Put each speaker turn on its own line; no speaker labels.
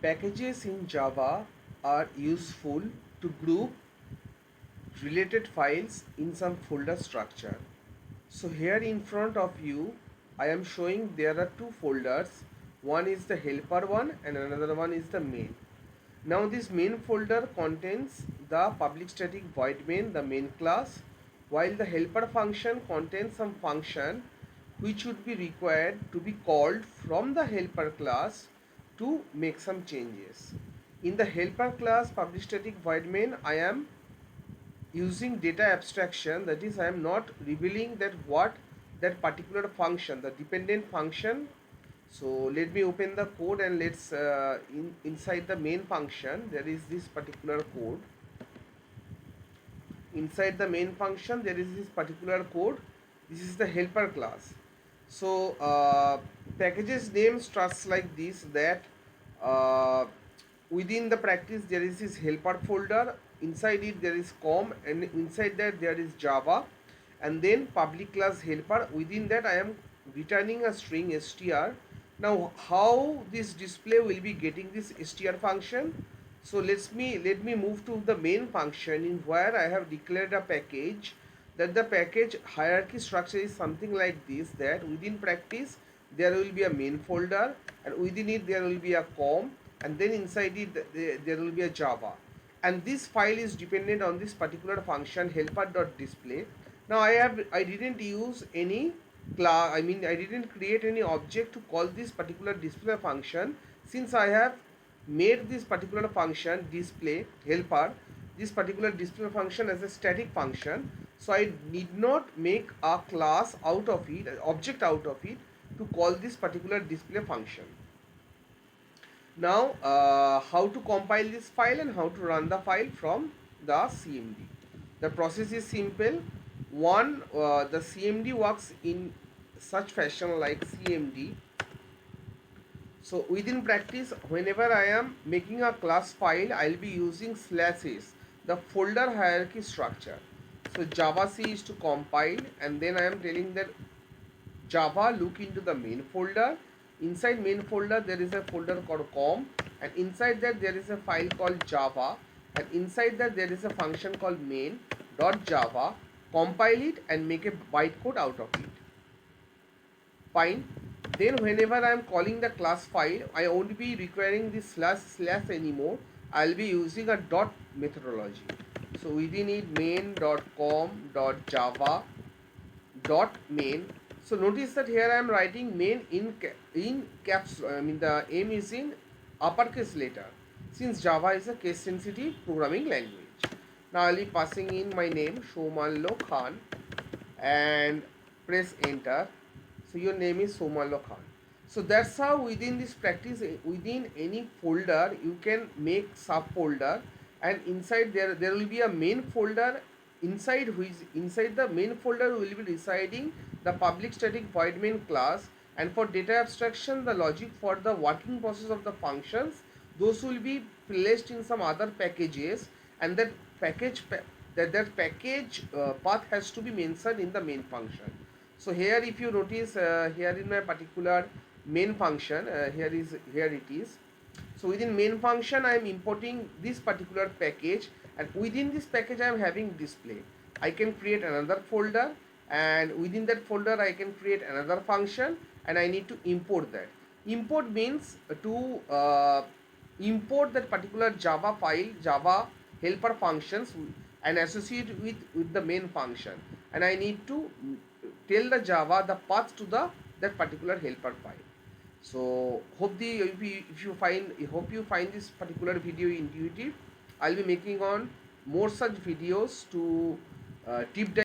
Packages in Java are useful to group related files in some folder structure. So here in front of you, I am showing there are two folders. One is the helper one and another one is the main. Now this main folder contains the public static void main, the main class, while the helper function contains some function which would be required to be called from the helper class to make some changes. In the helper class public static void main, I am using data abstraction, that is I am not revealing that what that particular function, the dependent function. So let me open the code and let's inside the main function there is this particular code. Inside the main function there is this particular code. This is the helper class. So packages name starts like this, that uh, within the practice there is this helper folder, inside it there is com, and inside that there is java, and then public class helper. Within that I am returning a string str. Now how this display will be getting this str function? So let me move to the main function in where I have declared a package, that the package hierarchy structure is something like this, that within practice there will be a main folder, and within it there will be a com, and then inside it there will be a java, and this file is dependent on this particular function helper.display. Now I didn't use any class, I didn't create any object to call this particular display function, since I have made this particular function display helper, this particular display function as a static function. So I need not make a class out of it, an object out of it, to call this particular display function. Now how to compile this file and how to run the file from the cmd. The process is simple. One, the cmd works in such fashion like cmd. So within practice, whenever I am making a class file, I'll be using /s, the folder hierarchy structure. So java c is to compile, and then I am telling that java look into the main folder. Inside main folder there is a folder called com, and inside that there is a file called java, and inside that there is a function called main.java. Compile it and make a bytecode out of it. Fine. Then whenever I am calling the class file, I won't be requiring this // anymore. I'll be using a dot methodology. So within it main.com.java dot main. So notice that here I am writing main in caps. I mean the M is in uppercase letter, since Java is a case sensitive programming language. Now I'll be passing in my name Somallo Khan and press enter. So your name is Somallo Khan. So that's how within this practice, within any folder you can make subfolder, and inside there will be a main folder, inside which inside the main folder will be residing the public static void main class, and for data abstraction the logic for the working process of the functions, those will be placed in some other packages, and that package path has to be mentioned in the main function. So here if you notice, here in my particular main function, here it is. So within main function I am importing this particular package, and within this package I am having display. I can create another folder, and within that folder I can create another function, and I need to import that. Import means to import that particular java file, java helper functions, and associate with the main function, and I need to tell the java the path to the that particular helper file. So hope hope you find this particular video intuitive. I'll be making on more such videos to deep dive